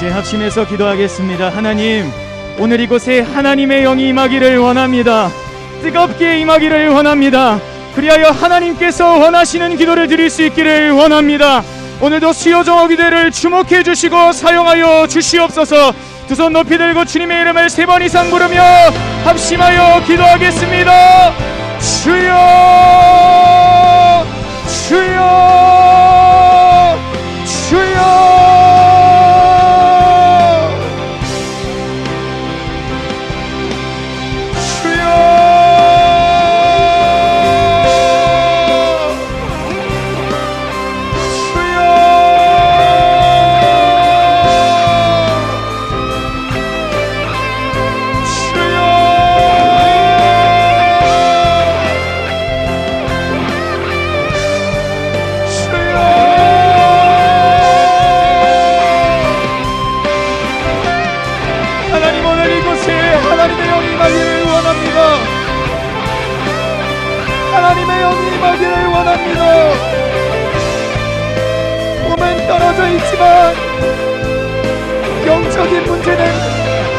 같이 합심해서 기도하겠습니다. 하나님, 오늘 이곳에 하나님의 영이 임하기를 원합니다. 뜨겁게 임하기를 원합니다. 그리하여 하나님께서 원하시는 기도를 드릴 수 있기를 원합니다. 오늘도 수요정오기도회를 주목해 주시고 사용하여 주시옵소서. 두 손 높이 들고 주님의 이름을 3번 이상 부르며 합심하여 기도하겠습니다. 주여, 주여, 주여. 하나님의 영이 임하기를 원합니다. 몸은 떨어져 있지만 영적인 문제는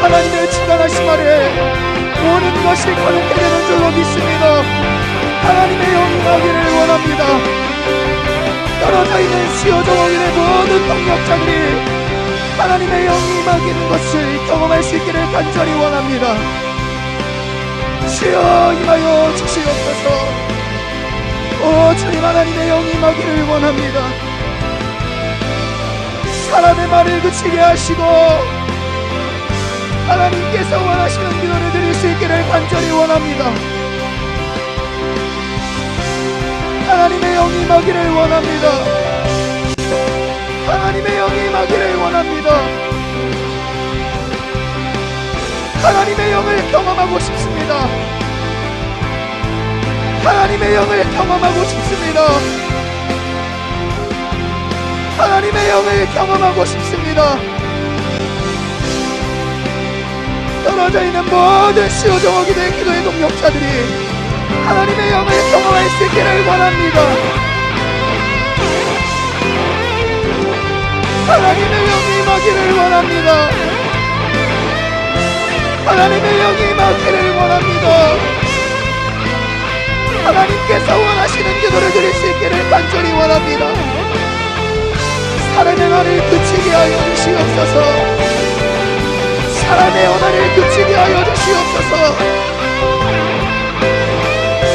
하나님의 주관하심 아래 모든 것이 가능케 되는 줄로 믿습니다. 하나님의 영이 임하기를 원합니다. 떨어져 있는 수요정오기도회 모든 동역자들이 하나님의 영이 임하기는 것을 경험할 수 있기를 간절히 원합니다. 주여, 임하여 주시옵소서. 오 주님, 하나님의 영이 임하기를 원합니다. 사람의 말을 그치게 하시고 하나님께서 원하시는 기도를 드릴 수 있기를 간절히 원합니다. 하나님의 영이 임하기를 원합니다. 하나님의 영이 임하기를 원합니다. 하나님의 영을 경험하고 싶습니다. 하나님의 영을 경험하고 싶습니다. 하나님의 영을 경험하고 싶습니다. 떨어져 있는 모든 수요정오기도회 기도의 동역자들이 하나님의 영을 경험할 수 있기를 원합니다. 하나님의 영이 임하기를 원합니다. 하나님의 영이 임하기를 원합니다. 하나님께서 원하시는 기도를 드릴 수 있기를 간절히 원합니다. 사람의 말을 그치게 하여 주시옵소서. 사람의 언어를 그치게 하여 주시옵소서.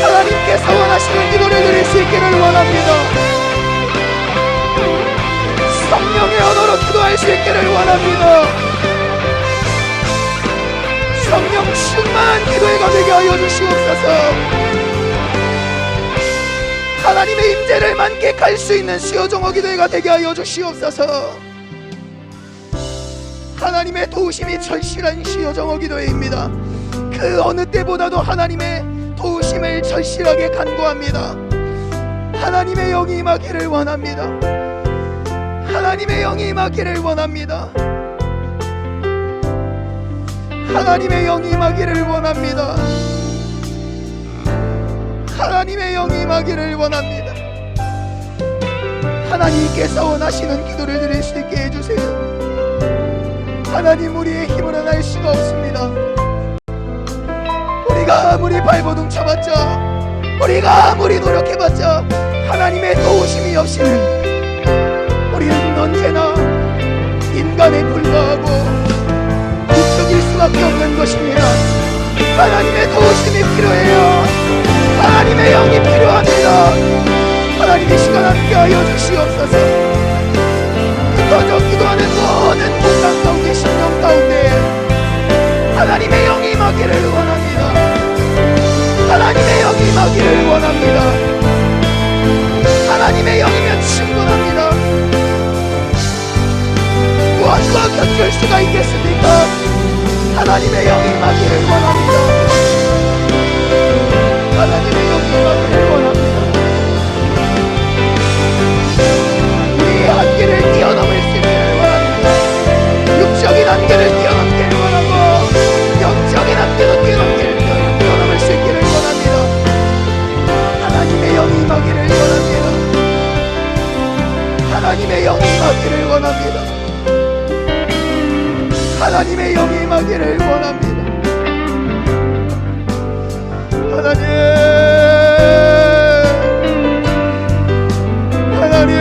하나님께서 원하시는 기도를 드릴 수 있기를 원합니다. 성령의 언어로 기도할 수 있기를 원합니다. 성령 충만한 기도회가 되게 하여 주시옵소서. 하나님의 임재를 만끽할 수 있는 수요정오기도회가 되게 하여 주시옵소서. 하나님의 도우심이 절실한 수요정오기도회입니다. 그 어느 때보다도 하나님의 도우심을 절실하게 간구합니다. 하나님의 영이 임하기를 원합니다. 하나님의 영이 임하기를 원합니다. 하나님의 영이 임하기를 원합니다. 하나님의 영이 임하기를 원합니다. 하나님께서 원하시는 기도를 드릴 수 있게 해주세요. 하나님, 우리의 힘으로는 할 수가 없습니다. 우리가 아무리 발버둥 쳐봤자, 우리가 아무리 노력해봤자 하나님의 도우심이 없이는 우리는 언제나 인간에 불과하고 부족일 수밖에 없는 것입니다. 하나님의 도우심이 필요해요. 하나님의 영이 필요합니다. 하나님의 시간 함께하여 주시옵소서. 흩어져 기도하는 모든 공간 가운데, 심령 가운데 하나님의 영이 임하기를 원합니다. 하나님의 영이 임하기를 원합니다. 하나님의 영이면 충분합니다. 무엇과 견줄 수가 있겠습니까? 하나님의 영이 임하기를 원합니다. 하나님의 영이 임하기를 원합니다. 우리의 한계를 뛰어넘을 수 있기를 원합니다. 육적인 한계를 뛰어넘기를 원하고 영적인 한계도 뛰어넘을 수 있기를 원합니다. 하나님의 영이 임하기를 원합니다. 하나님의 영이 임하기를 원합니다. 하나님의 영이 임하기를 원합니다. 하나님, 하나님,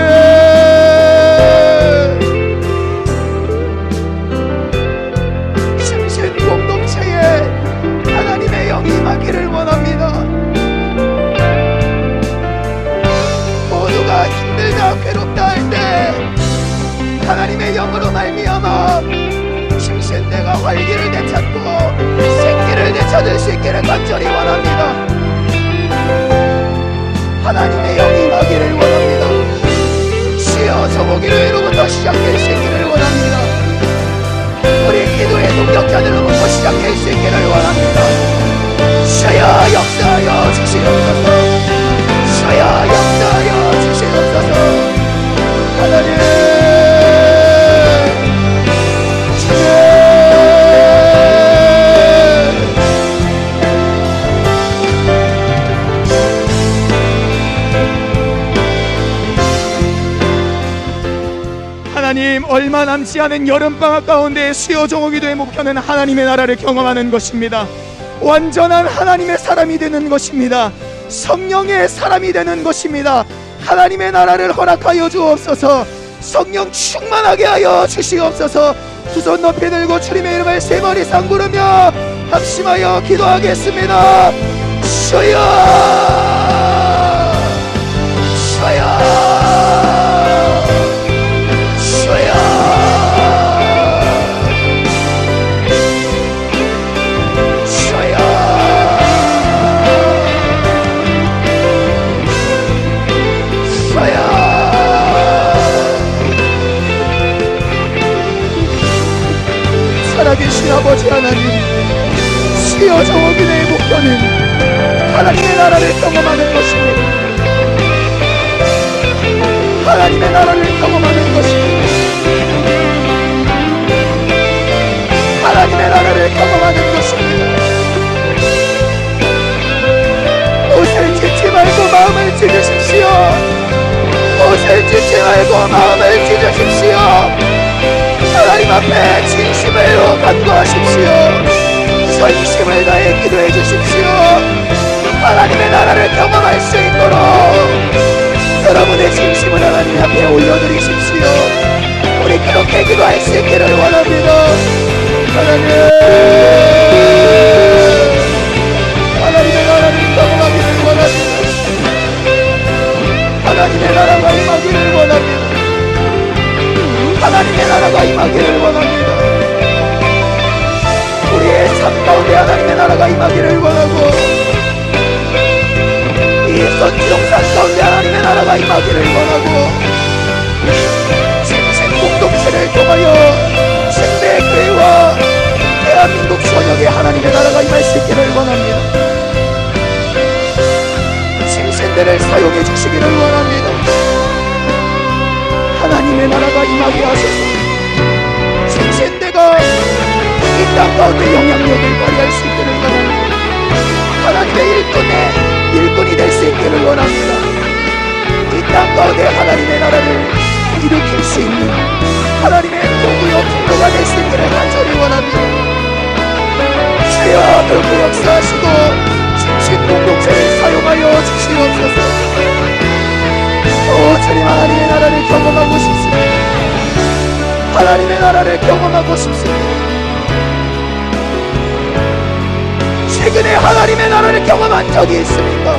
심신 공동체에 하나님의 영이 임하기를 원합니다. 모두가 힘들다 괴롭다 할 때 하나님의 영으로 말미암아 심신대가 활기를 되찾고 생기를 되찾을 수 있기를 간절히 원합니다. 하나님의 영이 임하기를 원합니다. 주여 저보기로부터 시작될 수 있기를 원합니다. 우리 기도의 동력자들로부터 시작될 수 있기를 원합니다. 주여 역사하여 주시옵소서. 주여 역사하여 주시옵소서. 하나님, 하나님, 얼마 남지 않은 여름방학 가운데 수요 종옥기도의 목표는 하나님의 나라를 경험하는 것입니다. 완전한 하나님의 사람이 되는 것입니다. 성령의 사람이 되는 것입니다. 하나님의 나라를 허락하여 주옵소서. 성령 충만하게 하여 주시옵소서. 두 손 높이 들고 주님의 이름을 세 번 이상 부르며 합심하여 기도하겠습니다. 주여, 주여, 살아계신 아버지 하나님, 수요 종옥기도의 목표는 하나님의 나라를 경험하는 것입니다. 하나님의 나라를 경험하는 것입니다. 하나님의 나라를 경험하는 것입니다. 옷을 찢지 말고 마음을 찢으십시오. 옷을 찢지 말고 마음을 찢으십시오. 하나님 앞에 진심으로 간구하십시오. 전심을 다해 기도해 주십시오. 하나님의 나라를 경험할 수 있도록 여러분의 진심을 하나님 앞에 올려드리십시오. 우리 그렇게 기도할 수 있기를 원합니다. 하나님의 나라를 경험하기를 원합니다. 하나님의 나라가 임하기를 원합니다. 하나님의 나라가 임하기를 원합니다. 우리의 삶 가운데 하나님의 나라가 임하기를 원하고 이 선지동산 가운데 하나님의 나라가 임하기를 원하고 진신 공동체를 통하여 신대교회와 대한민국 전역에 하나님의 나라가 임할 수 있기를 원합니다. 신신들을 사용해 주시기를 원합니다. 하나님의 나라가 임하게 하소서. 신신대가 이 땅 가운데 영향력을 발휘할 수 있기를 원합니다. 하나님의 일꾼이 될 수 있기를 원합니다. 이 땅 가운데 하나님의 나라를 일으킬 수 있는 하나님의 도구요 통로가 될 수 있기를 간절히 원합니다. 주여 그렇게 역사하시고 신신 공동체를 사용하여 주시옵소서. 주님, 하나님의 나라를 경험하고 싶습니다. 하나님의 나라를 경험하고 싶습니다. 최근에 하나님의 나라를 경험한 적이 있습니까?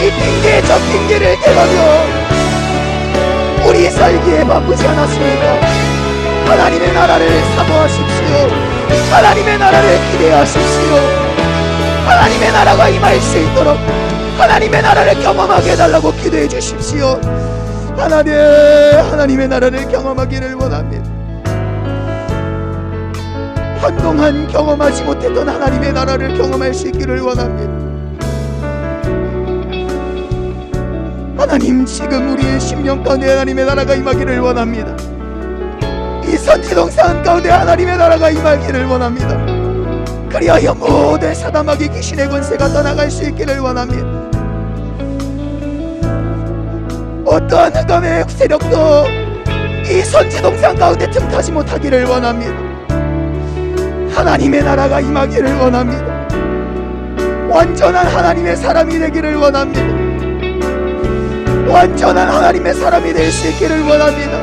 이 핑계 저 핑계를 대가며 우리 살기에 바쁘지 않았습니까? 하나님의 나라를 사모하십시오. 하나님의 나라를 기대하십시오. 하나님의 나라가 임할 수 있도록 하나님의 나라를 경험하게 해달라고 기도해 주십시오. 하나님의 나라를 경험하기를 원합니다. 한동안 경험하지 못했던 하나님의 나라를 경험할 수 있기를 원합니다. 하나님, 지금 우리의 심령 가운데 하나님의 나라가 임하기를 원합니다. 이 선지동산 가운데 하나님의 나라가 임하기를 원합니다. 그리하여 모든 사단마귀 귀신의 권세가 떠나갈 수 있기를 원합니다. 어떠한 흑암의 세력도 이 선지 동산 가운데 틈타지 못하기를 원합니다. 하나님의 나라가 임하기를 원합니다. 완전한 하나님의 사람이 되기를 원합니다. 완전한 하나님의 사람이 될 수 있기를 원합니다.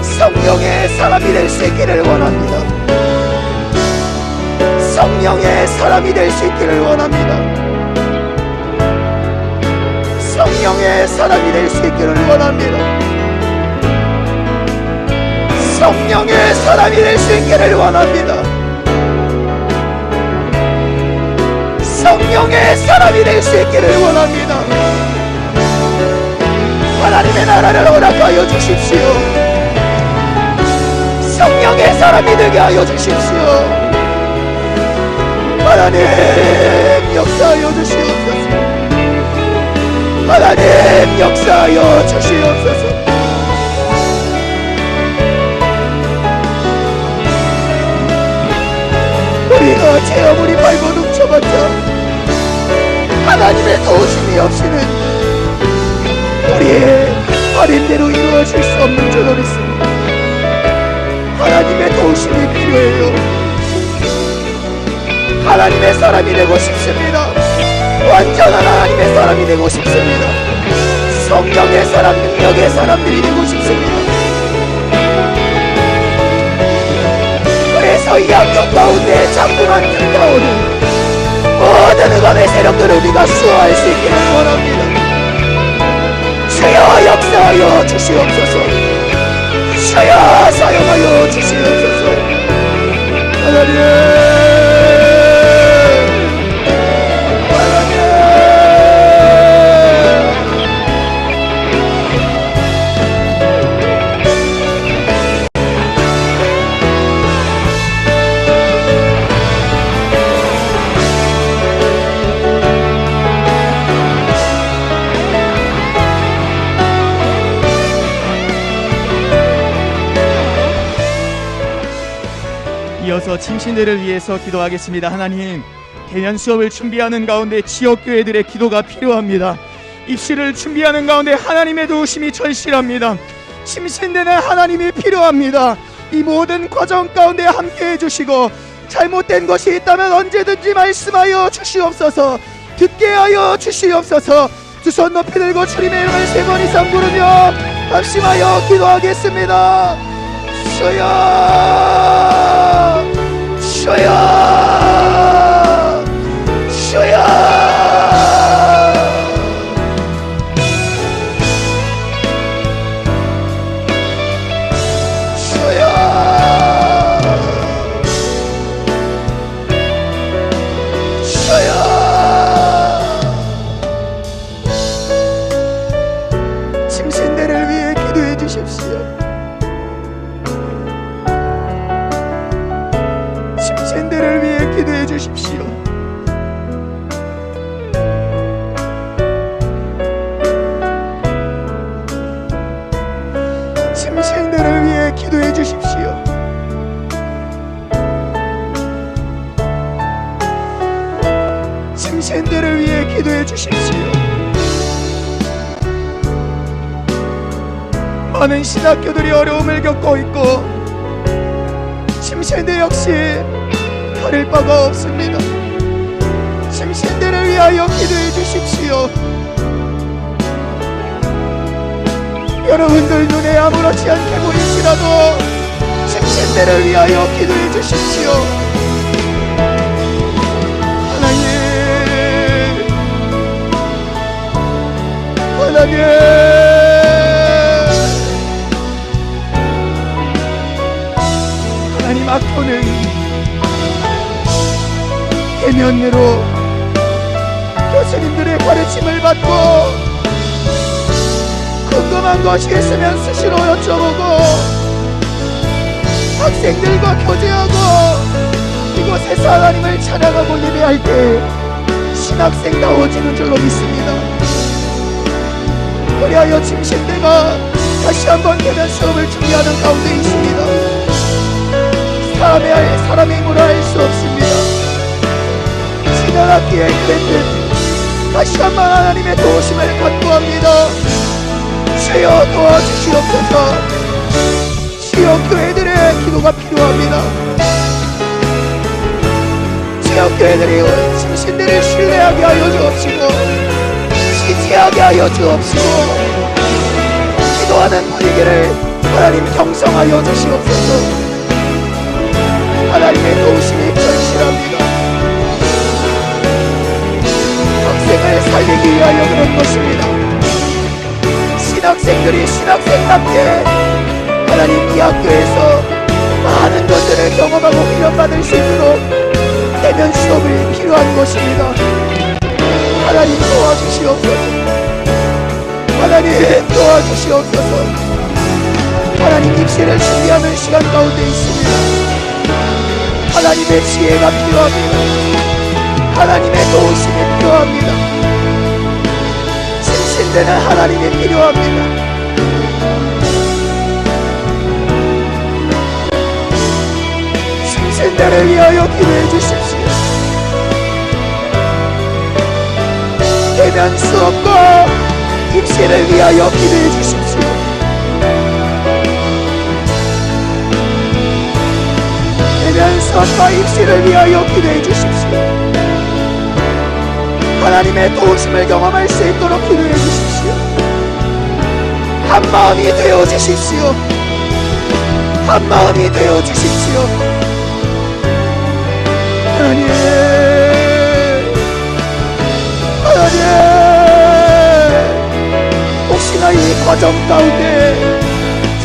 성령의 사람이 될 수 있기를 원합니다. 성령의 사람이 될 수 있기를 원합니다. 성령의 사람이 될 수 있기를 원합니다. 성령의 사람이 될 수 있기를 원합니다. 성령의 사람이 될 수 있기를 원합니다. 하나님의 나라를 허락하여 주십시오. 성령의 사람이 되게 하여 주십시오. 하나님 역사하여 주시옵소서. 하나님 역사하여 주시옵소서. 우리가 제 아무리 발고 뭉쳐봤자 하나님의 도우심이 없이는 우리의 바람대로 이루어질 수 없는 줄 믿습니다. 하나님의 도우심이 필요해요. 하나님의 사람이 되고 싶습니다. 완전한 하나님의 사람이 되고 싶습니다. 성령의 사람, 능력의 사람들이 되고 싶습니다. 그래서 이 악경 가운데 자꾸만 틈타오는 모든 흑암의 세력들을 우리가 수호할 수 있기를 원합니다. 주여 역사하여 주시옵소서. 주여 사용하여 주시옵소서. 하나님 이어서 침신들을 위해서 기도하겠습니다. 하나님, 대면 수업을 준비하는 가운데 지역교회들의 기도가 필요합니다. 입시를 준비하는 가운데 하나님의 도우심이 절실합니다. 침신되는 하나님이 필요합니다. 이 모든 과정 가운데 함께 해주시고 잘못된 것이 있다면 언제든지 말씀하여 주시옵소서. 듣게 하여 주시옵소서. 두 손 높이 들고 주님의 이름을 3번 이상 부르며 합심하여 기도하겠습니다. 주여 주여 주여 주여 주여 침신대를 위해 기도해 주십시오. 침신대를 위해 기도해 주십시오. 침신대를 위해 기도해 주십시오. 침신대를 위해 기도해 주십시오. 많은 신학교들이 어려움을 겪고 있고 침신대 역시 다를 바가 없습니다. 침신대를 위하여 기도해 주십시오. 여러분들 눈에 아무렇지 않게 보일지라도 침신대를 위하여 기도해 주십시오. 하나님 학교는 대면으로 교수님들의 가르침을 받고 궁금한 것이 있으면 수시로 여쭤보고 학생들과 교제하고 이곳에서 하나님을 찬양하고 예배할 때 신학생다워지는 줄로 믿습니다. 그리하여 침신대가 다시 한번 대면 수업을 준비하는 가운데 있습니다. 사람의 힘으로 할 수 없습니다. 지난 학기에 그랬듯 다시 한번 하나님의 도우심을 간구합니다. 주여 인하여 도와주시옵소서. 지역교회들의 기도가 필요합니다. 지역교회들이 신신들을 신뢰하게 하여 주옵시고 지지하게 하여 주옵시고 기도하는 분위기를 하나님 형성하여 주시옵소서. 하나님의 도우심이 절실합니다. 학생을 살리기 위하여 그런 것입니다. 신학생들이 신학생답게 하나님 이 학교에서 많은 것들을 경험하고 훈련받을 수 있도록 대면 수업이 필요한 것입니다. 하나님 도와주시옵소서. 하나님 도와주시옵소서. 하나님 입시를 준비하는 시간 가운데 있습니다. 하나님의 지혜가 필요합니다. 하나님의 도우심이 필요합니다. 신신되는 하나님이 필요합니다. 신신대를 위하여 기도해 주십시오. 대면 수업과 입시를 위하여 기도해 주십시오. 대면 수업과 입시를 위하여 기도해 주십시오. 하나님의 도우심을 경험할 수 있도록 기도해 주십시오. 한 마음이 되어 주십시오. 한 마음이 되어 주십시오. 하나님, 하나님, 혹시나 이 과정 가운데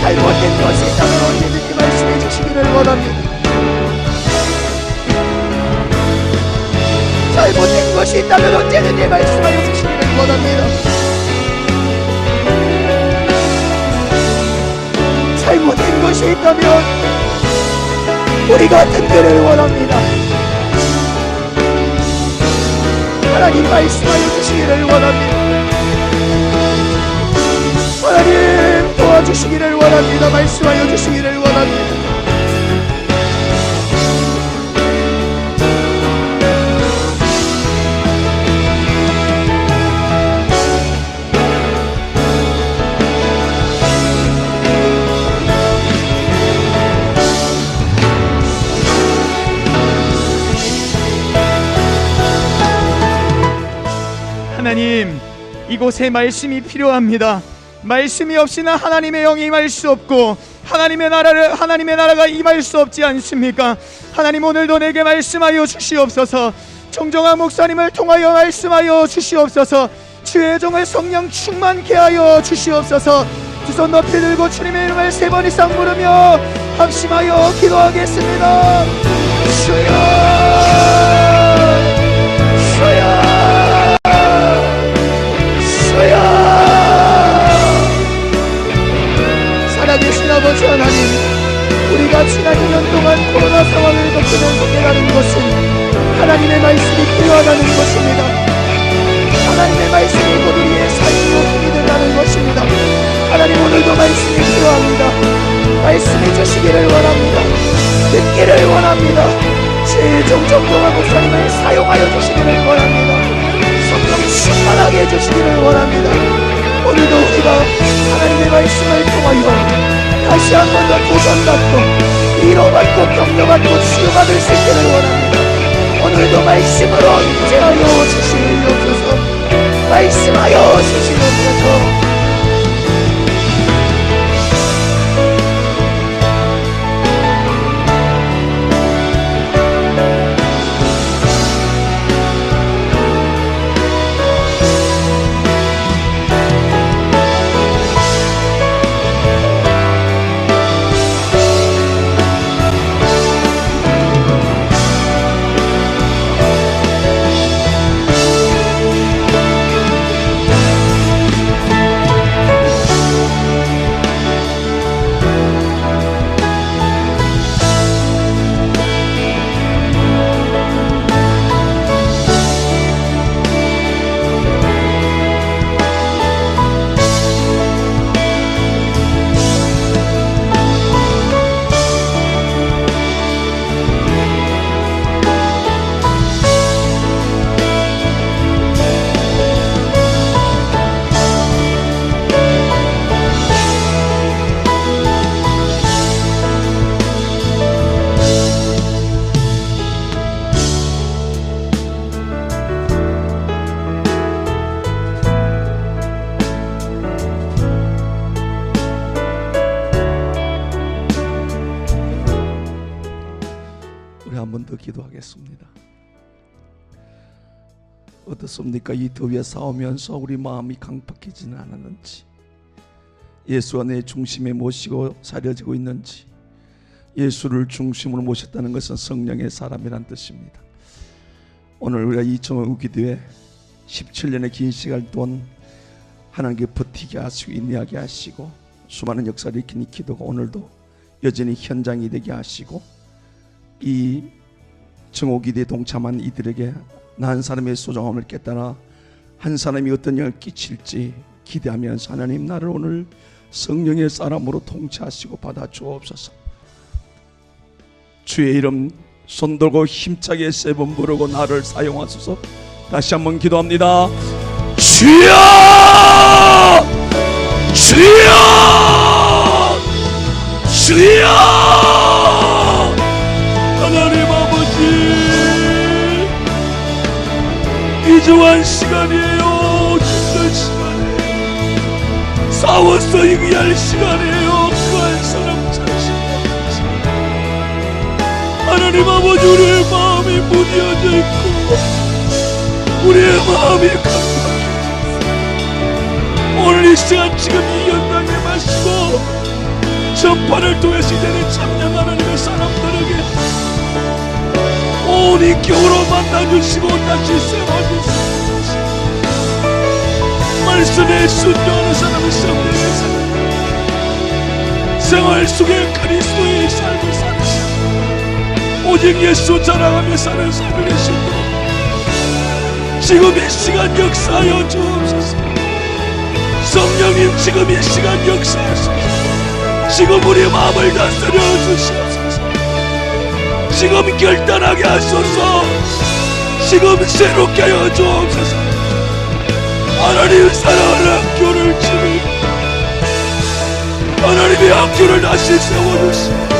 잘못된 것이 있다면 언제든지 말씀해 주시기를 원합니다. 잘못된 것이 있다면 언제든지 말씀하여 주시기를 원합니다. 잘못된 것이 있다면 우리가 듣기를 원합니다. 하나님 말씀하여 주시기를 원합니다. 하나님 도와주시기를 원합니다. 말씀하여 주시기를 원합니다. 하나님, 이곳에 말씀이 필요합니다. 말씀이 없이는 하나님의 영이 임할 수 없고 하나님의 나라가 임할 수 없지 않습니까? 하나님, 오늘도 내게 말씀하여 주시옵소서. 정정한 목사님을 통하여 말씀하여 주시옵소서. 주의 종을 성령 충만케 하여 주시옵소서. 두 손 높이 들고 주님의 이름을 3번 이상 부르며 합심하여 기도하겠습니다. 주여, 주여, 살아계신 아버지 하나님, 우리가 지난 2년 동안 코로나 상황을 겪으면서 깨달은 것은 하나님의 말씀이 필요하다는 것입니다. 하나님의 말씀이 곧 우리의 삶으로 힘이 된다는 것입니다. 하나님, 오늘도 말씀이 필요합니다. 말씀해 주시기를 원합니다. 듣기를 원합니다. 최종 정정한 목사님을 사용하여 주시기를 원합니다. 성령 충만하게 해주시기를 원합니다. 오늘도 우리가 하나님의 말씀을 통하여 다시 한 번 더 도전받고 위로받고 격려받고 치유받을 수 있기를 원합니다. 오늘도 말씀으로 임재하여 주시옵소서. 말씀하여 주시옵소서. 기도하겠습니다. 어떻습니까? 이 더위에 싸우면서 우리 마음이 강팍해지는 않았는지, 예수가 내 중심에 모시고 사려지고 있는지. 예수를 중심으로 모셨다는 것은 성령의 사람이란 뜻입니다. 오늘 우리가 이 정오기도회 17년의 긴 시간 동안 하나님께 버티게 하시고 인내하게 하시고 수많은 역사를 일으킨 이 기도가 오늘도 여전히 현장이 되게 하시고, 이 정오기도에 동참한 이들에게 나 한 사람의 소중함을 깨달아 한 사람이 어떤 영향을 끼칠지 기대하면서, 하나님 나를 오늘 성령의 사람으로 통치하시고 받아 주옵소서. 주의 이름 손들고 힘차게 세 번 부르고 나를 사용하소서. 다시 한번 기도합니다. 주여! 주여! 주여! 하나님 아버지, 이주한 시간이에요. 죽는 시간이에요. 싸워서 이기할 시간이에요. 그 한 사람 자신. 하나님 아버지, 우리의 마음이 무뎌져 있고 우리의 마음이 강팍해져 있어. 오늘 이 시간 지금 이 연단에 마시고 전파를 통해서 이제는 참된 하나님의 사람들에게 온 인격으로 만나주시고 다시 세워주시고 말씀에 순종하는 사람의 성령의 사람, 생활 속에 그리스도의 삶을 사는 오직 예수 자랑하며 사는 삶을 되시도록 지금 이 시간 역사하여 주옵소서. 성령님 지금 이 시간 역사하소서. 지금 우리 마음을 다스려 주시옵소서. 지금 결단하게 하소서. 지금 새롭게 하여 주옵소서. 하나님 사랑하는 학교를 지금 하나님의 학교를 다시 세워주시고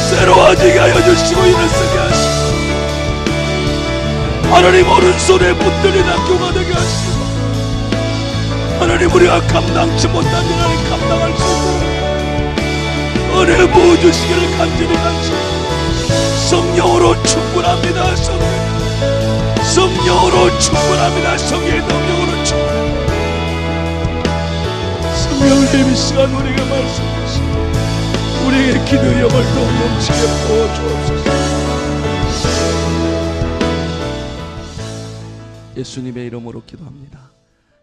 새로워지게 하여 주시고 일어서게 하시고, 하나님 오른손에 붙들린 학교가 되게 하시고, 하나님 우리가 감당치 못한 일 하나님 감당할 수 있도록 은혜 부어주시기를 간절히 간절히. 성령으로 충분합니다. 성령으로 충분합니다. 성령의 능력으로 충분합니다. 성령님 이 시간 우리에게 말씀하시고 우리에게 기도의 영을 더 넘치게 부어주옵소서. 예수님의 이름으로 기도합니다.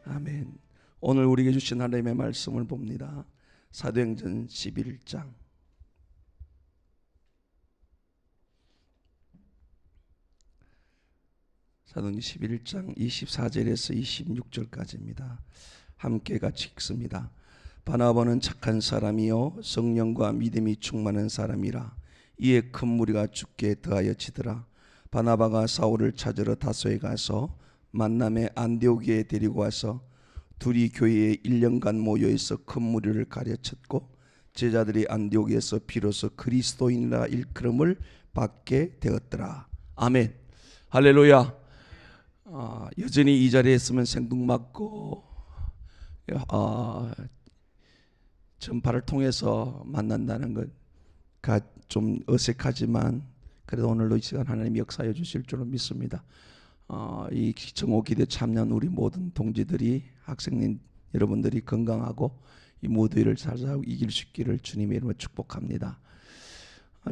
아멘. 오늘 우리에게 주신 하나님의 말씀을 봅니다. 사도행전 11장 사도행전 11장 24절에서 26절까지입니다. 함께 같이 읽습니다. 바나바는 착한 사람이요 성령과 믿음이 충만한 사람이라. 이에 큰 무리가 주께 더하여 지더라. 바나바가 사울을 찾으러 다소에 가서 만남에 안디오기에 데리고 와서 둘이 교회에 1년간 모여있어 큰 무리를 가르쳤고, 제자들이 안디오기에서 비로소 그리스도인이라 일컬음을 받게 되었더라. 아멘. 할렐루야. 여전히 이 자리에 있으면 생뚱맞고 전파를 통해서 만난다는 것가 좀 어색하지만 그래도 오늘도 이 시간 하나님이 역사해 주실 줄은 믿습니다. 이 정오기도에 참여한 우리 모든 동지들이, 학생님 여러분들이 건강하고 이 모두를 잘 살고 이길 수 있기를 주님의 이름으로 축복합니다.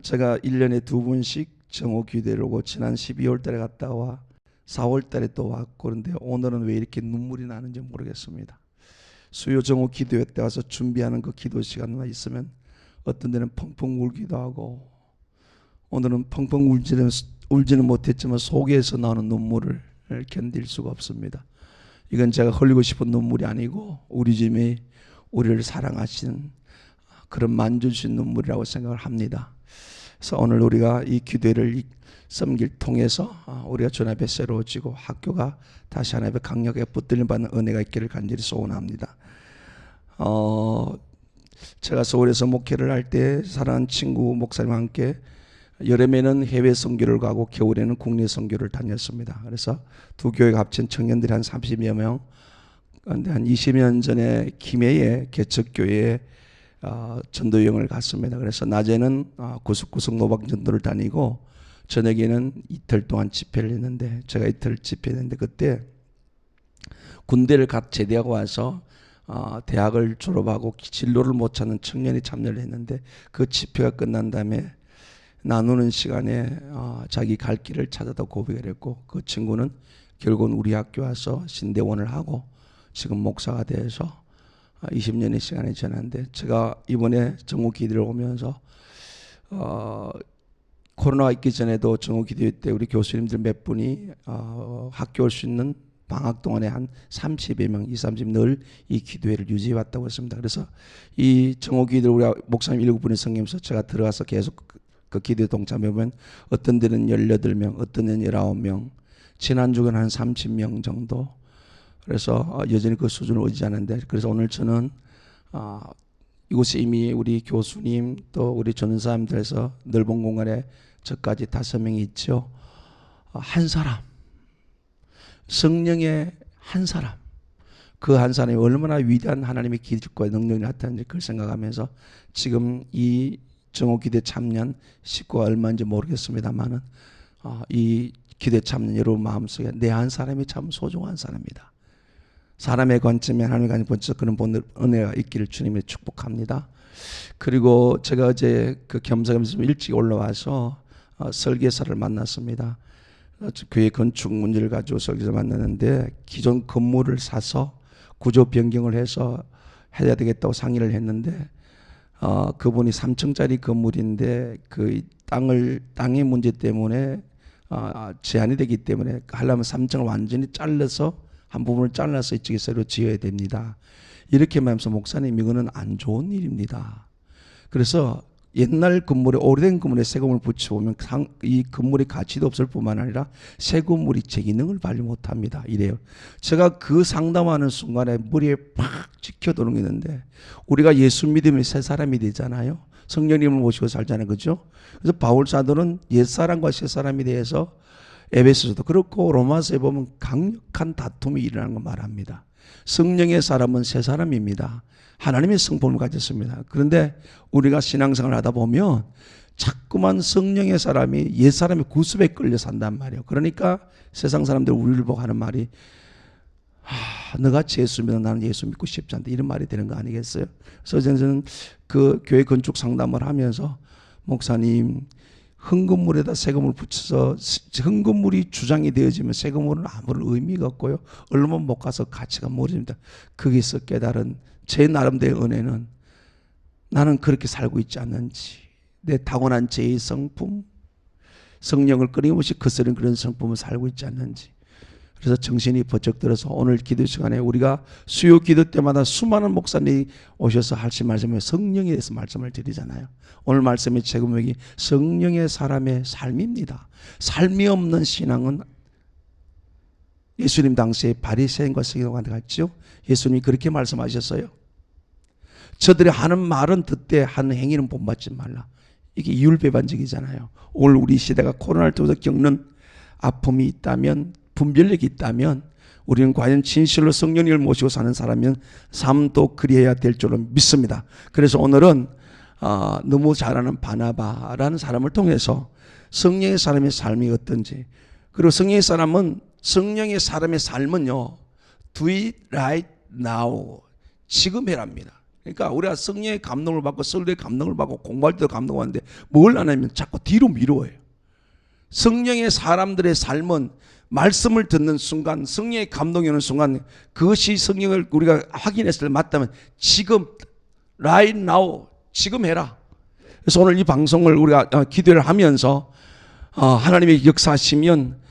제가 1년에 2번씩 정오기도를 오고 지난 12월 달에 갔다 와 4월 달에 또 왔고, 그런데 오늘은 왜 이렇게 눈물이 나는지 모르겠습니다. 수요 정오 기도회 때 와서 준비하는 그 기도 시간만 있으면 어떤 데는 펑펑 울기도 하고, 오늘은 펑펑 울지는 못했지만 속에서 나오는 눈물을 견딜 수가 없습니다. 이건 제가 흘리고 싶은 눈물이 아니고 우리 주님이 우리를 사랑하시는 그런 만져주신 눈물이라고 생각을 합니다. 그래서 오늘 우리가 이 기도회를 섬길 통해서 우리가 주 앞에 새로워지고 학교가 다시 하나님의 강력하게 붙들림 받는 은혜가 있기를 간절히 소원합니다. 제가 서울에서 목회를 할 때 사랑하는 친구 목사님과 함께 여름에는 해외 선교를 가고 겨울에는 국내 선교를 다녔습니다. 그래서 두 교회가 합친 청년들이 한 30여 명, 그런데 한 20년 전에 김해의 개척교회에 전도 여행을 갔습니다. 그래서 낮에는 구석구석 노방 전도를 다니고 저녁에는 이틀 동안 집회를 했는데, 제가 이틀 집회했는데, 그때 군대를 갓 제대하고 와서 대학을 졸업하고 진로를 못 찾는 청년이 참여를 했는데, 그 집회가 끝난 다음에 나누는 시간에 자기 갈 길을 찾아다 고백을 했고, 그 친구는 결국은 우리 학교 와서 신대원을 하고 지금 목사가 돼서 20년의 시간이 지났는데, 제가 이번에 정오기도를 오면서 코로나가 있기 전에도 정오기도 때 우리 교수님들 몇 분이 학교 올 수 있는 방학 동안에 한 30여 명, 30 늘 이 기도회를 유지해 왔다고 했습니다. 그래서 이 정오기도를 우리 목사님 7분이 섬기면서 제가 들어가서 계속 그 기도에 동참해보면 어떤 데는 18명, 어떤 데는 19명, 지난주에는 한 30명 정도. 그래서 여전히 그 수준을 의지하는데, 그래서 오늘 저는 이곳에 이미 우리 교수님 또 우리 전사님들에서 넓은 공간에 저까지 5명이 있죠. 한 사람, 성령의 한 사람, 그 한 사람이 얼마나 위대한 하나님의 기술과 능력이 나타나는지 그걸 생각하면서, 지금 이 정오기대 참여한 식구가 얼마인지 모르겠습니다만은 이 기대 참여한 여러분 마음속에 내 한 사람이 참 소중한 사람이다. 사람의 관점에 하나님의 관점에서 그런 은혜가 있기를 주님이 축복합니다. 그리고 제가 어제 그 겸사겸사 일찍 올라와서 설계사를 만났습니다. 교회 건축 문제를 가지고 설계사를 만났는데, 기존 건물을 사서 구조 변경을 해서 해야 되겠다고 상의를 했는데, 그분이 3층짜리 건물인데 그 땅의 문제 때문에 제한이 되기 때문에 하려면 3층을 완전히 잘라서 한 부분을 잘라서 이쪽에 새로 지어야 됩니다. 이렇게 말하면서 목사님, 이거는 안 좋은 일입니다. 그래서 옛날 건물에, 오래된 건물에 새 건물을 붙여보면 이 건물의 가치도 없을 뿐만 아니라 새 건물이 제 기능을 발휘 못합니다. 이래요. 제가 그 상담하는 순간에 머리에 팍 찍혀도는 게 있는데, 우리가 예수 믿으면 새 사람이 되잖아요. 성령님을 모시고 살잖아요. 그죠? 그래서 바울 사도는 옛사람과 새사람에 대해서 에베소서도 그렇고 로마서에 보면 강력한 다툼이 일어나는 걸 말합니다. 성령의 사람은 새 사람입니다. 하나님의 성품을 가졌습니다. 그런데 우리가 신앙생활을 하다 보면 자꾸만 성령의 사람이 옛 사람의 구습에 끌려 산단 말이에요. 그러니까 세상 사람들 우리를 보고 하는 말이, 너같이 예수 믿어 나는 예수 믿고 싶지 않다, 이런 말이 되는 거 아니겠어요? 그래서 저는 그 교회 건축 상담을 하면서, 목사님, 흥건물에다 새 건물 붙여서 흥건물이 주장이 되어지면 새 건물은 아무런 의미가 없고요, 얼마 못 가서 가치가 모릅니다. 거기서 깨달은 제 나름대로의 은혜는, 나는 그렇게 살고 있지 않는지, 내 타고난 죄의 성품, 성령을 끊임없이 거스르는 그런 성품을 살고 있지 않는지, 그래서 정신이 번쩍 들어서 오늘 기도 시간에 우리가 수요 기도 때마다 수많은 목사님이 오셔서 하신 말씀에 성령에 대해서 말씀을 드리잖아요. 오늘 말씀의 제목이 성령의 사람의 삶입니다. 삶이 없는 신앙은 예수님 당시에 바리새인과 서기관과 같죠. 예수님이 그렇게 말씀하셨어요. 저들이 하는 말은 듣되 하는 행위는 본받지 말라. 이게 이율배반적이잖아요. 오늘 우리 시대가 코로나를 통해서 겪는 아픔이 있다면, 분별력이 있다면, 우리는 과연 진실로 성령님을 모시고 사는 사람이면 삶도 그리해야 될 줄로 믿습니다. 그래서 오늘은 너무 잘하는 바나바라는 사람을 통해서 성령의 사람의 삶이 어떤지, 그리고 성령의 사람의 삶은요, do it right now, 지금 해랍니다. 그러니까 우리가 성령의 감동을 받고 설교의 감동을 받고 공부할 때도 감동하는데 뭘 안 하면 자꾸 뒤로 미뤄요. 성령의 사람들의 삶은 말씀을 듣는 순간, 성령의 감동이 오는 순간, 그것이 성령을 우리가 확인했을 때 맞다면 지금, right now, 지금 해라. 그래서 오늘 이 방송을 우리가 기도를 하면서 하나님의 역사하시면,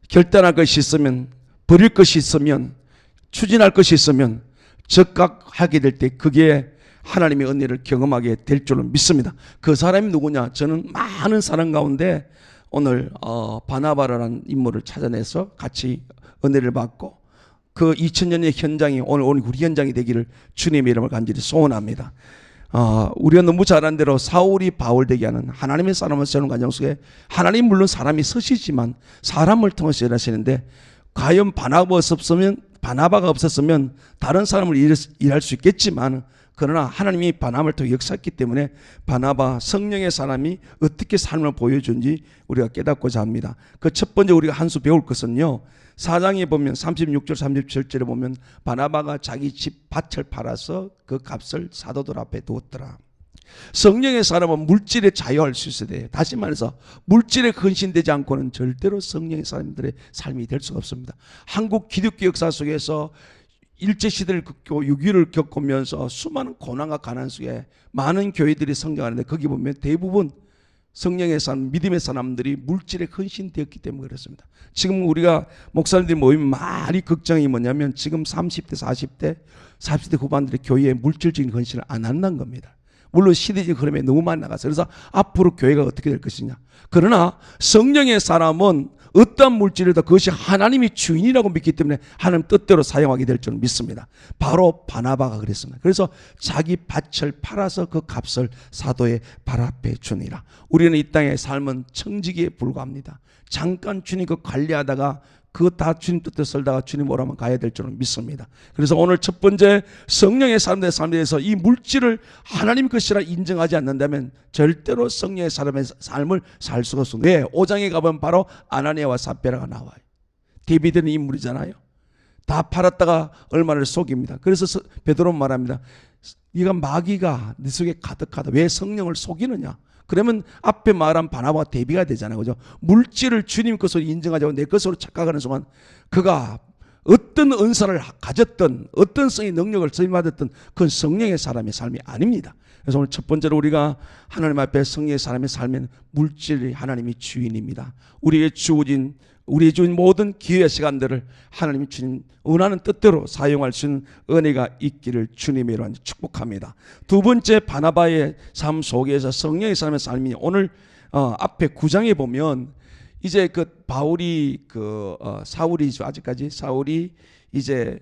결단할 것이 있으면, 버릴 것이 있으면, 추진할 것이 있으면 즉각 하게 될 때 그게 하나님의 은혜를 경험하게 될 줄로 믿습니다. 그 사람이 누구냐? 저는 많은 사람 가운데 오늘 바나바라는 인물을 찾아내서 같이 은혜를 받고 그 2000년의 현장이 오늘 우리 현장이 되기를 주님의 이름을 간절히 소원합니다. 우리가 너무 잘한 대로 사울이 바울 되게 하는 하나님의 사람을 세우는 과정 속에 하나님 물론 사람이 서시지만 사람을 통해서 일하시는데, 과연 바나바가 없었으면 다른 사람을 일할 수 있겠지만 그러나 하나님이 바나바를 통해 역사했기 때문에 바나바 성령의 사람이 어떻게 삶을 보여준지 우리가 깨닫고자 합니다. 그 첫 번째 우리가 한 수 배울 것은요, 4장에 보면 36절 37절에 보면 바나바가 자기 집 밭을 팔아서 그 값을 사도들 앞에 두었더라. 성령의 사람은 물질에 자유할 수 있어야 돼요. 다시 말해서 물질에 헌신되지 않고는 절대로 성령의 사람들의 삶이 될 수가 없습니다. 한국 기독교 역사 속에서 일제시대를 겪고 6.25를 겪으면서 수많은 고난과 가난 속에 많은 교회들이 성장하는데 거기 보면 대부분 성령의 사람, 믿음의 사람들이 물질에 헌신되었기 때문에 그렇습니다. 지금 우리가 목사님들이 모이면 많이 걱정이 뭐냐면 지금 30대, 40대 후반들이 교회에 물질적인 헌신을 안 한다는 겁니다. 물론 시대적 흐름에 너무 많이 나가서 그래서 앞으로 교회가 어떻게 될 것이냐. 그러나 성령의 사람은 어떠한 물질이라도 그것이 하나님이 주인이라고 믿기 때문에 하나님 뜻대로 사용하게 될 줄 믿습니다. 바로 바나바가 그랬습니다. 그래서 자기 밭을 팔아서 그 값을 사도의 발 앞에 주니라. 우리는 이 땅의 삶은 청지기에 불과합니다. 잠깐 주님 그 관리하다가 그거 다 주님 뜻대로 살다가 주님 오라면 가야 될 줄은 믿습니다. 그래서 오늘 첫 번째 성령의 사람들의 삶에 대해서 이 물질을 하나님 것이라 인정하지 않는다면 절대로 성령의 사람의 삶을 살 수가 없습니다. 왜? 5장에 가보면 바로 아나니아와 삽비라가 나와요. 대비되는 인물이잖아요. 다 팔았다가 얼마를 속입니다. 그래서 베드로는 말합니다. 네가 마귀가 네 속에 가득하다. 왜 성령을 속이느냐? 그러면 앞에 말한 바나바가 대비가 되잖아요. 그죠? 물질을 주님 것으로 인정하자고 내 것으로 착각하는 순간 그가 어떤 은사를 가졌던 어떤 성의 능력을 소임받았던 그건 성령의 사람의 삶이 아닙니다. 그래서 오늘 첫 번째로 우리가 하나님 앞에 성령의 사람의 삶에는 물질이 하나님이 주인입니다. 우리의 주어진 모든 기회의 시간들을 하나님이 주님 원하는 뜻대로 사용할 수 있는 은혜가 있기를 주님의 이름으로 축복합니다. 두 번째 바나바의 삶 속에서 성령의 사람의 삶이 오늘 앞에 9장에 보면 이제 그 바울이 사울이죠. 아직까지 사울이 이제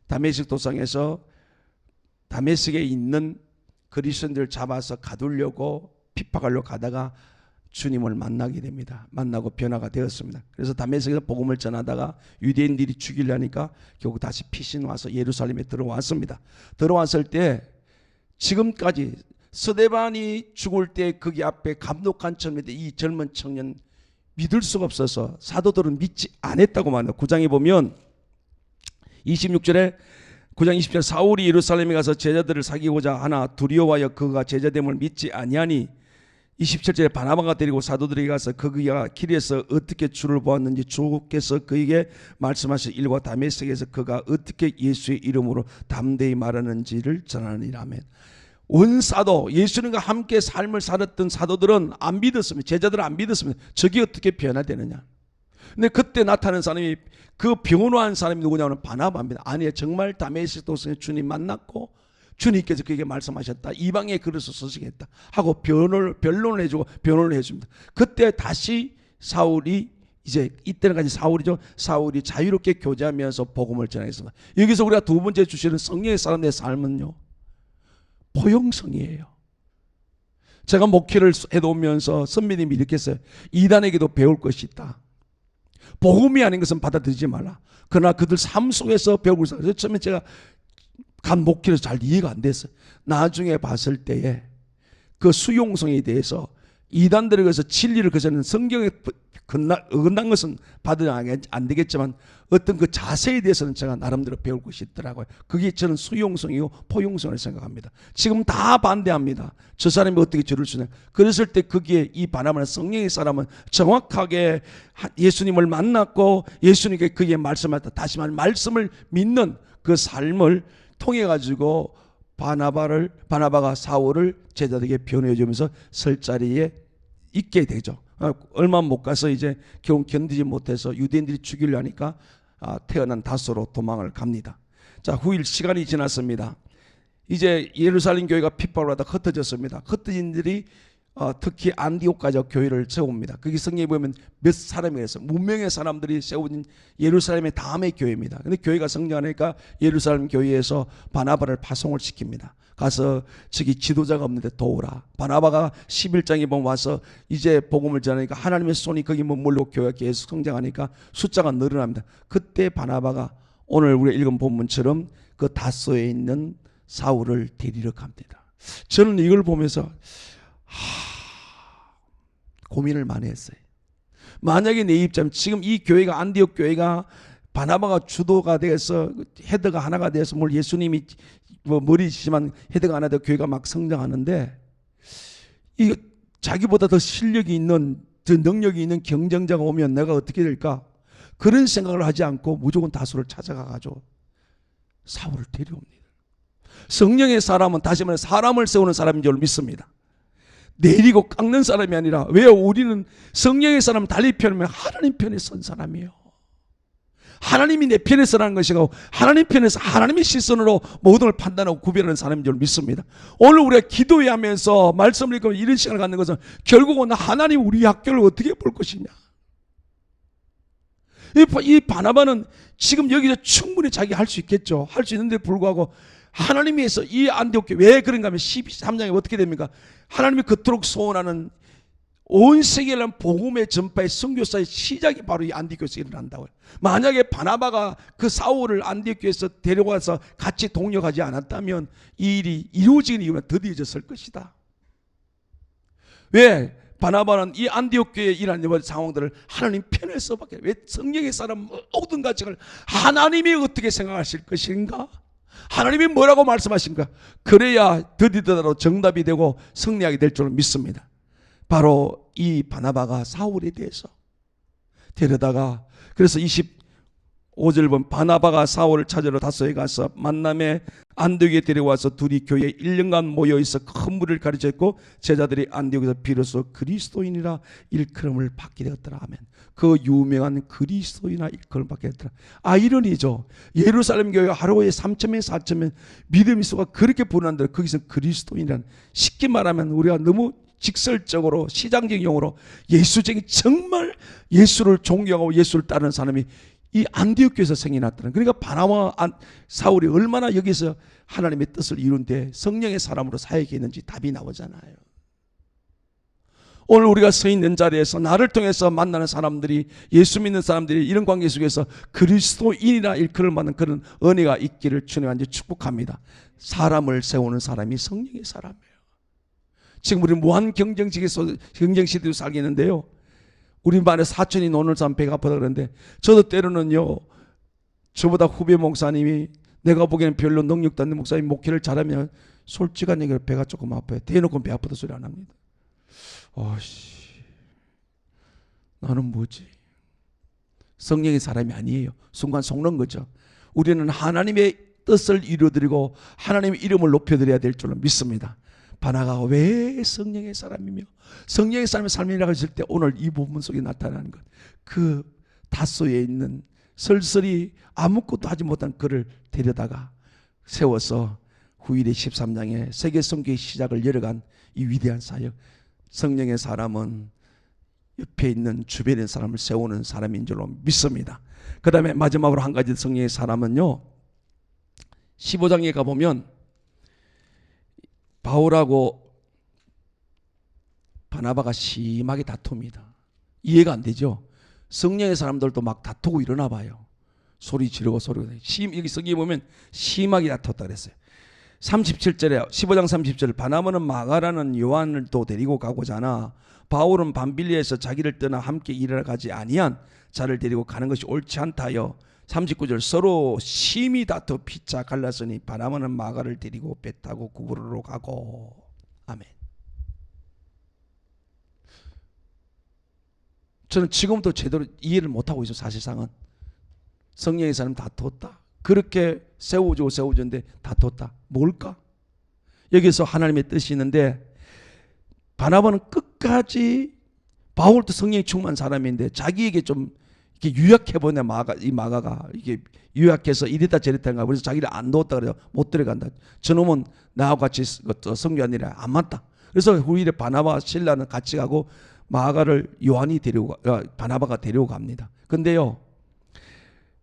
다메섹 도상에서 다메섹에 있는 그리스도인들을 잡아서 가두려고 핍박하려고 가다가 주님을 만나게 됩니다. 만나고 변화가 되었습니다. 그래서 다메섹에서 복음을 전하다가 유대인들이 죽이려니까 결국 다시 피신 와서 예루살렘에 들어왔습니다. 들어왔을 때 지금까지 스데반이 죽을 때 거기 앞에 감독한 처음인데 이 젊은 청년 믿을 수가 없어서 사도들은 믿지 않았다고 말합니다. 9장에 보면 26절에 9장 20절 사울이 예루살렘에 가서 제자들을 사귀고자 하나 두려워하여 그가 제자됨을 믿지 아니하니 27절에 바나바가 데리고 사도들에게 가서 그가 길에서 어떻게 주를 보았는지 주께서 그에게 말씀하신 일과 다메섹에서 그가 어떻게 예수의 이름으로 담대히 말하는지를 전하니라. 아멘. 원사도 예수님과 함께 삶을 살았던 사도들은 안 믿었습니다. 제자들은 안 믿었습니다. 저게 어떻게 변화되느냐. 근데 그때 나타난 사람이 그 변화한 사람이 누구냐면 바나바입니다. 아니에요. 정말 다메섹 도성에 주님 만났고 주님께서 그에게 말씀하셨다. 이방의 그릇을 소식했다 하고 변론을 해주고 변론을 해줍니다. 그때 다시 사울이 이제 이때는까지 사울이죠. 사울이 자유롭게 교제하면서 복음을 전하겠습니다. 여기서 우리가 두 번째 주시는 성령의 사람의 삶은요, 포용성이에요. 제가 목회를 해놓으면서 선배님이 이렇게 했어요. 이단에게도 배울 것이 있다. 복음이 아닌 것은 받아들이지 말라. 그러나 그들 삶 속에서 배우고 있어요. 그래서 처음에 제가 간 목회에서 잘 이해가 안 됐어요. 나중에 봤을 때에 그 수용성에 대해서 이단들에 의해서 진리를 거저는 성경에 어긋난 것은 받으면 안 되겠지만 어떤 그 자세에 대해서는 제가 나름대로 배울 것이 있더라고요. 그게 저는 수용성이고 포용성을 생각합니다. 지금 다 반대합니다. 저 사람이 어떻게 저럴 수 있냐. 그랬을 때 거기에 이 바나바나 성령의 사람은 정확하게 예수님을 만났고 예수님께 그게 말씀하셨다. 다시 말해 말씀을 믿는 그 삶을 통해 가지고 바나바가 사울을 제자들에게 변호해 주면서 설 자리에 있게 되죠. 얼마 못 가서 이제 결국 견디지 못해서 유대인들이 죽이려 하니까 태어난 다소로 도망을 갑니다. 자, 후일 시간이 지났습니다. 이제 예루살렘 교회가 핍박을 하다 흩어졌습니다. 흩어진 들이 특히 안디옥까지 교회를 세웁니다. 거기 성경에 보면 몇 사람이 있어요. 문명의 사람들이 세운 예루살렘의 다음의 교회입니다. 근데 교회가 성장하니까 예루살렘 교회에서 바나바를 파송을 시킵니다. 가서 저기 지도자가 없는데 도우라. 바나바가 11장에 보면 와서 이제 복음을 전하니까 하나님의 손이 거기 머물고 교회가 계속 성장하니까 숫자가 늘어납니다. 그때 바나바가 오늘 우리가 읽은 본문처럼 그 다소에 있는 사울을 데리러 갑니다. 저는 이걸 보면서 고민을 많이 했어요. 만약에 내 입장, 지금 이 교회가, 안디옥 교회가 바나바가 주도가 돼서 헤드가 하나가 돼서, 뭘 예수님이 머리지만 헤드가 하나 돼서 교회가 막 성장하는데, 이 자기보다 더 실력이 있는, 더 능력이 있는 경쟁자가 오면 내가 어떻게 될까? 그런 생각을 하지 않고 무조건 다수를 찾아가가지고 사울을 데려옵니다. 성령의 사람은, 다시 말해 사람을 세우는 사람인 줄 믿습니다. 내리고 깎는 사람이 아니라, 왜요? 우리는 성령의 사람은 달리 편하면 하나님 편에 선 사람이에요. 하나님이 내 편에 서라는 것이고, 하나님 편에서 하나님의 시선으로 모든 걸 판단하고 구별하는 사람인 줄 믿습니다. 오늘 우리가 기도해 하면서 말씀을 읽고 이런 시간을 갖는 것은 결국은 하나님 우리 학교를 어떻게 볼 것이냐. 이 바나바는 지금 여기서 충분히 자기 할 수 있겠죠. 할 수 있는데 불구하고 하나님께서 이 안디옥 교회, 왜 그런가 하면 13장에 어떻게 됩니까? 하나님이 그토록 소원하는 온 세계를 위한 복음의 전파의 선교사의 시작이 바로 이 안디옥 교회에서 일어난다고요. 만약에 바나바가 그 사울을 안디옥 교회에서 데려와서 같이 동력하지 않았다면 이 일이 이루어지는 이유는 더디어졌을 것이다. 왜? 바나바는 이 안디옥 교회에 일어난 상황들을 하나님 편에 써봤게. 왜? 성령의 사람 모든 가치를 하나님이 어떻게 생각하실 것인가? 하나님이 뭐라고 말씀하신가? 그래야 더디더라도 정답이 되고 승리하게 될 줄 믿습니다. 바로 이 바나바가 사울에 대해서 데려다가, 그래서 25절 보면 바나바가 사울을 찾으러 다소에 가서 만남에 안디옥에 데려와서 둘이 교회에 1년간 모여있어 큰 무리를 가르쳤고, 제자들이 안디옥에서 비로소 그리스도인이라 일컬음을 받게 되었더라 하면, 그 유명한 그리스도인이라 일컬음을 받게 되었더라. 아이러니죠. 예루살렘 교회가 하루에 3,000명 4,000명 믿음의 수가 그렇게 불어난다. 거기서 그리스도인이란, 쉽게 말하면 우리가 너무 직설적으로 시장적인 용어로 예수적인, 정말 예수를 존경하고 예수를 따르는 사람이 이 안디옥 교회에서 생이 났다는. 그러니까 바나바와 사울이 얼마나 여기서 하나님의 뜻을 이룬데 성령의 사람으로 사역했는지 답이 나오잖아요. 오늘 우리가 서 있는 자리에서 나를 통해서 만나는 사람들이, 예수 믿는 사람들이 이런 관계 속에서 그리스도인이라 일컬을 받는 그런 은혜가 있기를 주님한테 축복합니다. 사람을 세우는 사람이 성령의 사람이에요. 지금 우리 무한 경쟁시대에 살고 있는데요, 우리 반에 사촌이 오늘 사람 배가 아프다 그러는데, 저도 때로는요, 저보다 후배 목사님이 내가 보기에는 별로 능력도 없는 목사님 목회를 잘하면 솔직한 얘기로 배가 조금 아파요. 대놓고 배 아프다 소리 안 합니다. 나는 뭐지? 성령의 사람이 아니에요. 순간 속는 거죠. 우리는 하나님의 뜻을 이루어드리고 하나님의 이름을 높여드려야 될 줄로 믿습니다. 바나바가 왜 성령의 사람이며 성령의 사람의 삶이라고 했을 때 오늘 이 부분 속에 나타나는 것, 그 다소에 있는 설설이 아무것도 하지 못한 그를 데려다가 세워서 후일의 13장에 세계 선교의 시작을 열어간 이 위대한 사역. 성령의 사람은 옆에 있는 주변의 사람을 세우는 사람인 줄로 믿습니다. 그 다음에 마지막으로 한 가지 성령의 사람은요, 15장에 가보면 바울하고 바나바가 심하게 다툽니다. 이해가 안 되죠? 성령의 사람들도 막 다투고 일어나 봐요. 소리 지르고 여기 성경에 보면 심하게 다퉜다 그랬어요. 37절에 15장 30절, 바나바는 마가라는 요한을 또 데리고 가고자 하나 바울은 밤빌리에서 자기를 떠나 함께 일하러 가지 아니한 자를 데리고 가는 것이 옳지 않다 하여 39절, 서로 심히 다투 피차 갈랐으니 바나바는 마가를 데리고 배 타고 구브로로 가고. 아멘. 저는 지금도 제대로 이해를 못하고 있어요. 사실상은 성령의 사람 다투었다, 그렇게 세워주는데 다퉜다. 뭘까? 여기서 하나님의 뜻이 있는데, 바나바는 끝까지, 바울도 성령이 충만한 사람인데 자기에게 좀 이렇게 유약해보네. 이 마가가 이게 유약해서 이랬다 저랬다가, 그래서 자기를 안 넣었다 그래요. 못 들어간다. 저놈은 나하고 같이 선교한 일이 안 맞다. 그래서 후일에 바나바 신라는 같이 가고 마가를 바나바가 데리고 갑니다. 근데요,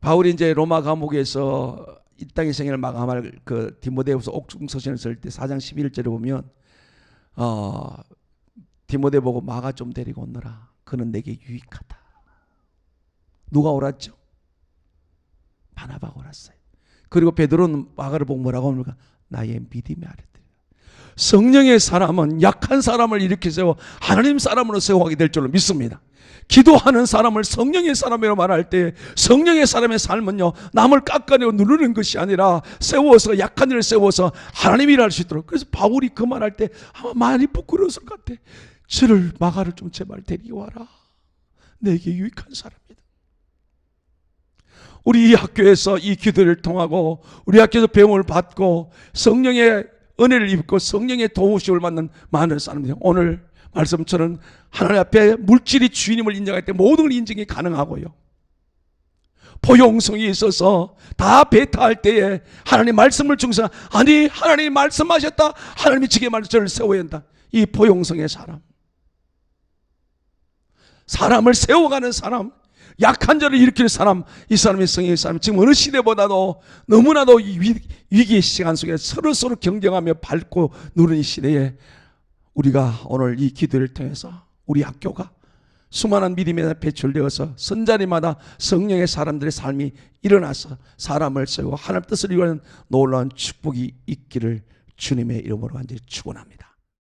바울이 이제 로마 감옥에서 이 땅의 생애를 마감할 그 디모데후서 옥중서신을 쓸 때 4장 11절에 보면 디모데 보고 마가 좀 데리고 오너라. 그는 내게 유익하다. 누가 옳았죠? 바나바가 옳았어요. 그리고 베드로는 마가를 보고 뭐라고 합니까? 나의 믿음의 아래들. 성령의 사람은 약한 사람을 일으켜 세워 하나님 사람으로 세워가게 될 줄로 믿습니다. 기도하는 사람을 성령의 사람이라고 말할 때 성령의 사람의 삶은요, 남을 깎아내고 누르는 것이 아니라 세워서, 약한 일을 세워서 하나님이 일할 수 있도록. 그래서 바울이 그 말할 때 아마 많이 부끄러웠을 것 같아. 저를 마가를 좀 제발 데리와라. 내게 유익한 사람이다. 우리 이 학교에서 이 기도를 통하고 우리 학교에서 배움을 받고 성령의 은혜를 입고 성령의 도우심을 받는 많은 사람들이 오늘 말씀처럼 하나님 앞에 물질이 주인임을 인정할 때 모든 걸 인정이 가능하고요. 포용성이 있어서 다 배타할 때에 하나님 말씀을 중사, 아니 하나님이 말씀하셨다, 하나님이 지게 말씀을 세워야 한다. 이 포용성의 사람, 사람을 세워가는 사람, 약한 자를 일으키는 사람, 이 사람이 성령의 사람. 지금 어느 시대보다도 너무나도 위기의 시간 속에 서로 경쟁하며 밟고 누르는 이 시대에 우리가 오늘 이 기도를 통해서 우리 학교가 수많은 믿음에 배출되어서 선자리마다 성령의 사람들의 삶이 일어나서 사람을 세우고 하나님 뜻을 이루는 놀라운 축복이 있기를 주님의 이름으로 간절히 축원합니다.